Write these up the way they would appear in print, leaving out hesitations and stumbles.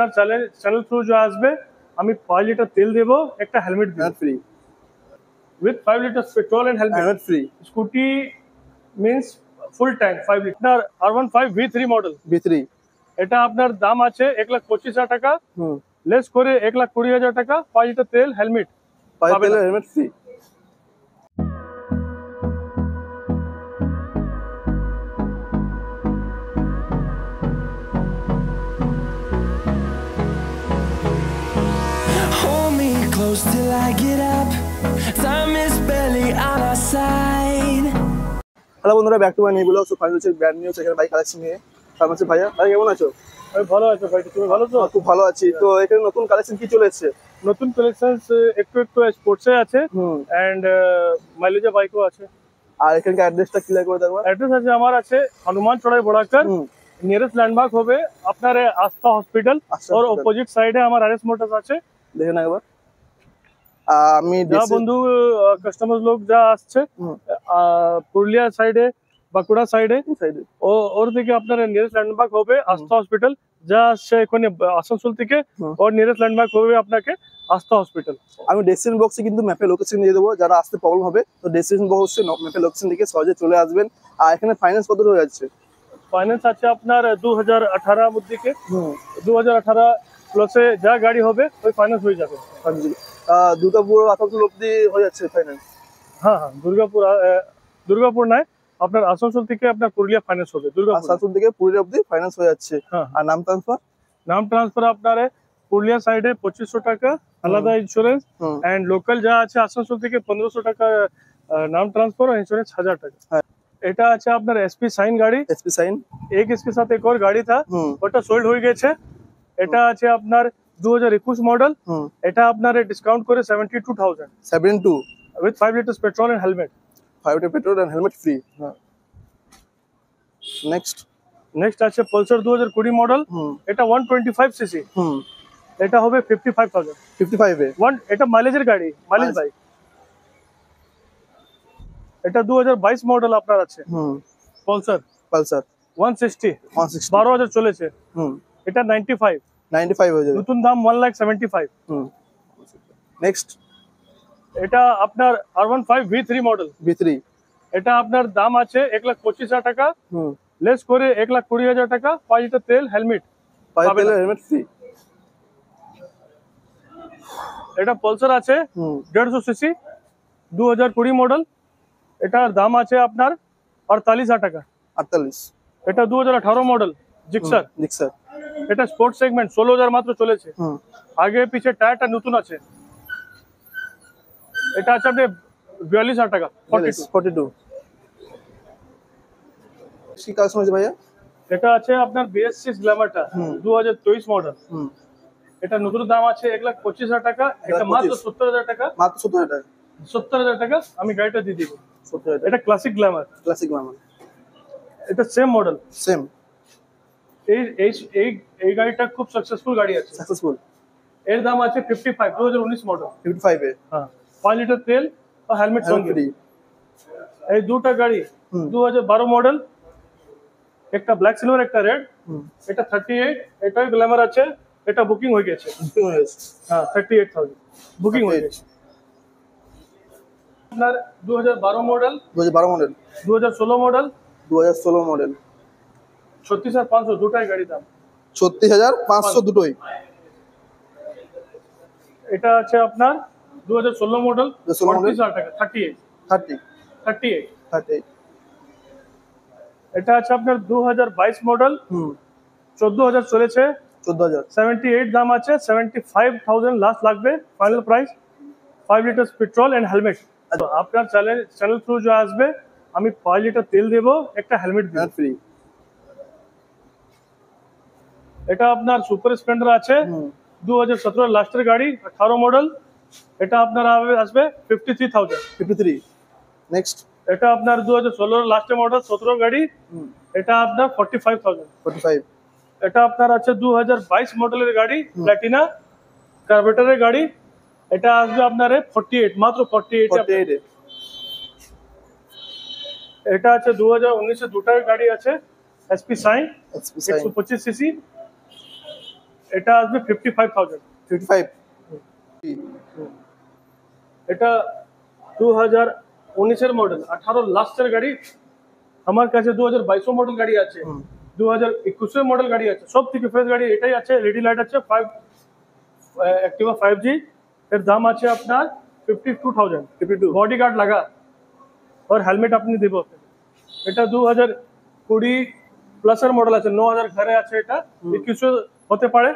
আপনার channel through যে আসবে আমি 5 লিটার তেল দেবো, একটা হেলমেট দেবো free with 5 litre petrol and helmet free. Scooty means full tank 5 litre R15 V3 model. V3 এটা আপনার দাম আছে 1,25,000 টাকা, লেস করে 1,20,000 টাকা। 5 লিটার তেল হেলমেট পাবেন, helmet free. Close till I get up, time is barely on our side. Hello বন্ধুরা, back to my new blog. So final হচ্ছে brand new second bike collection নিয়ে। তার মধ্যে ভাইয়া কেমন আছো? আমি ভালো আছি ভাই, তুমি ভালো তো? খুব ভালো আছি। তো এখানে নতুন কালেকশন কি চলে এসেছে? নতুন কালেকশন একটু স্পোর্টসে আছে এন্ড মাইলেজে বাইকও আছে। আর এখানকার অ্যাড্রেসটা ক্লিয়ার করে দেবো। অ্যাড্রেস আছে আমার আছে হনুমান চড়াই বড়াকর, নিয়ারেস্ট ল্যান্ডমার্ক হবে আপনার আস্থা হসপিটাল और অপোজিট সাইডে আমার আরএস মোটরস আছে। দেখেন একবার। আমি বন্ধু কাস্টমার লোক যা আসছে পুরুলিয়া সাইডে, বাঁকুড়া সাইডে ওর থেকে আপনার নিয়ারেস্ট ল্যান্ডমার্ক হবে আস্থা হসপিটাল। যা আসছে এখানে আসানসোল থেকে ওর নিয়ারেস্ট ল্যান্ডমার্ক হবে আপনাকে আস্থা হসপিটাল। আমি ডেস্টিনেশন বক্সে কিন্তু ম্যাপে লোকেশন দিয়ে দেবো, যারা আসতে প্রবলেম হবে তো ডেস্টিনেশন বক্সে ম্যাপে লোকেশন দিকে সহজে চলে আসবেন। আর এখানে ফাইন্যান্স কত হয়ে যাচ্ছে? ফাইন্যান্স আছে আপনার 2018 মধ্যে 2018 প্লাসে যা গাড়ি হবে ওই ফাইন্যান্স হয়ে যাবে। দুর্গাপুর আসানসোল অব্দি হয়ে যাচ্ছে ফাইন্যান্স? হ্যাঁ, দুর্গাপুর নয়, আপনার আসানসোল থেকে আপনার পুরুলিয়া ফাইন্যান্স হবে। আসানসোল থেকে পুরুলিয়া অব্দি ফাইন্যান্স হয়ে যাচ্ছে। আর নাম ট্রান্সফার আপনার পুরুলিয়া সাইডে 2500 টাকা আলাদা ইন্স্যুরেন্স এন্ড লোকাল যা আছে আসানসোল থেকে 1500 টাকা নাম ট্রান্সফার और ইন্স্যুরেন্স 1000 টাকা। এটা আছে আপনার এসপি সাইন গাড়ি। এসপি সাইন এক এসপি সাথে এক और গাড়ি था, ওটা সোল্ড হয়ে গেছে। এটা আছে আপনার 2021 মডেল। এটা আপনার ডিসকাউন্ট করে 72,000 with 5 liters petrol and helmet। 5 litre petrol and helmet free. Next আছে পালসার 2020 মডেল। এটা 125 সিসি। এটা হবে 55,000। 55 এ এটা মাইলেজের গাড়ি, মাইলেজ বাইক। এটা 2022 মডেল আপনার আছে পালসার 160 12,000 চলেছে। এটা 95 হয়ে যাবে। নতুন দাম 1,75,000। নেক্সট এটা আপনার R15 V3 মডেল। এটা আপনার দাম আছে 1,25,000 টাকা, লেস করে 1,20,000 টাকা। 5 লিটার তেল হেলমেট ফ্রি। এটা পালসার আছে 150 সিসি 2020 মডেল। এটার দাম আছে আপনার 48,000 টাকা। 48। এটা 2018 মডেল জিক্সার। এটা স্পোর্টস সেগমেন্ট 16,000 মাত্র চলেছে। আগে পিছে টায়ারটা নতুন আছে। এটা আছে আপনার 42,000 টাকা। 42। কি কাজ হয়েছে ভাইয়া? এটা আছে আপনার BS6 গ্ল্যামারটা 2023 মডেল। এটা নতুন দাম আছে 1,25,000 টাকা। এটা মাত্র 70,000 টাকা। 70,000 টাকা আমি গাড়িটা দিয়ে দিব। এটা ক্লাসিক গ্ল্যামার। এটা সেম মডেল। এই গাড়িটা খুব সাকসেসফুল গাড়ি আছে। এর দাম আছে 55 2019 মডেল। 55 এ 5 লিটার তেল और হেলমেট সঙ্গে। এই দুটো গাড়ি 2012 মডেল, একটা ব্ল্যাক সিলভার একটা রেড। এটা 38, এটাই গ্ল্যামার আছে। এটা বুকিং হয়ে গেছে। 38,000 বুকিং হয়ে গেছে। আপনার 2012 মডেল 2016 মডেল 36,500 দুটাই গাড়ি দাম। 36,500 দুটোই। এটা আছে আপনার 2016 মডেল 38,000 টাকা। 38। এটা আছে আপনার 2022 মডেল 14,000 চলেছে। 78 দাম আছে। 75,000 লাস্ট লাগবে final price. 5 litre petrol and helmet. আপনার চ্যানেল থ্রু যে আসবে আমি 5 লিটার তেল দেবো, একটা হেলমেট দেবো ফ্রি। এটা আপনার সুপার স্প্লেন্ডার আছে 2017 লাস্টের গাড়ি 18 মডেল। এটা আপনার আসবে 53,000। নেক্সট এটা আপনার 2016 লাস্টের মডেল 17 গাড়ি। এটা আপনার 45,000। এটা আপনার আছে 2022 মডেলের গাড়ি প্ল্যাটিনা কার্বোরেটরের গাড়ি। এটা আসবে আপনার 48 মাত্র 48। এটা আছে 2019 দুটার গাড়ি আছে এসপি সাইন 125 সিসি। এটা আসবে 55,000। 55 এটা 2019 এর মডেল, 18 লাস্টের গাড়ি। আমার কাছে 2022 মডেল গাড়ি আছে, 2021 মডেল গাড়ি আছে, সব থেকে ফ্রেশ গাড়ি এটাই আছে। রেডি লাইট আছে, 5 অ্যাক্টিভা 5G। এর দাম আছে আপনার 52,000। 52 বডি গার্ড লাগা और হেলমেট আপনি দেব। এটা 2020 প্লাসের মডেল আছে, 9000 ঘরে আছে। এটা 21 হতে পারে।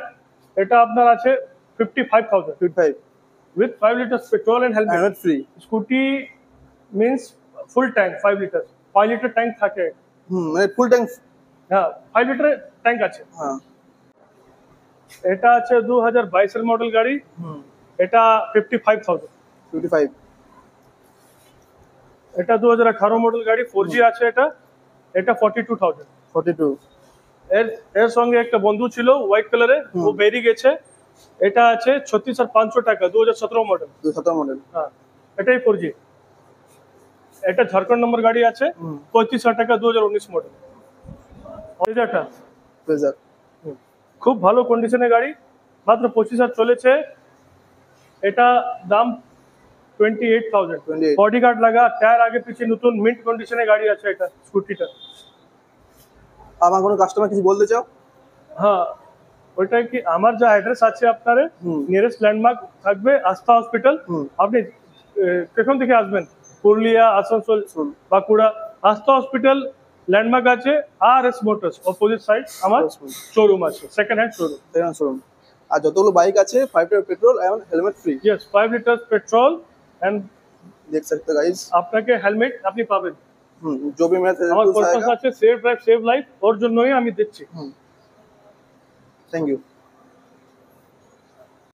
এটা আপনার আছে 55,000 55 with 5 liters petrol and helmet। Helmet free. Scooty means full tank 5 liters, 5 litre tank থাকে। মানে ফুল ট্যাঙ্ক। হ্যাঁ, 5 লিটারের ট্যাঙ্ক আছে। হ্যাঁ এটা আছে 2022 এর মডেল গাড়ি। এটা 55,000। 55 এটা 2018 মডেল গাড়ি, 4G আছে। এটা 42,000। 42 এর সঙ্গে একটা বন্ধু ছিল হোয়াইট কালারে, ও বেরিয়ে গেছে। এটা আছে 36,500 টাকা, 2017 মডেল। 2017 মডেল। হ্যাঁ, এটাই 4G। এটা ঝাড়খণ্ড নম্বর গাড়ি আছে, 35,000 টাকা, 2019 মডেল। এটা প্লেজার। খুব ভালো কন্ডিশনের গাড়ি, মাত্র 25,000 চলেছে। এটা দাম 28,000। 28 বডি গার্ড লাগা, টায়ার আগে পিছিয়ে নতুন, মিন্ট কন্ডিশনের গাড়ি আছে এটা স্কুটিটা। আমার কোনো কাস্টমার কিছু বলতে চাও? হ্যাঁ, ওইটা কি আমার যা অ্যাড্রেস আছে আপনার নিয়ারেস্ট ল্যান্ডমার্ক থাকবে আস্থা হসপিটাল। আপনি কখন থেকে আসবেন? পুরুলিয়া, আসানসোল, বাঁকুড়া। আস্থা হসপিটাল ল্যান্ডমার্ক আছে, RS মোটরস অপোজিট সাইড আমার শোরুম আছে, second hand showroom. Second showroom. আর যতগুলো বাইক আছে 5 লিটার পেট্রোল এবং helmet free. Yes, 5 litre petrol and देख सकते हो गाइस। আপনাকে হেলমেট আপনি পাবেন। जो भी मेरा আমার পারপাস আছে সেভ ড্রাইভ সেভ লাইফ, ওর জন্যই আমি দিচ্ছি। Thank you.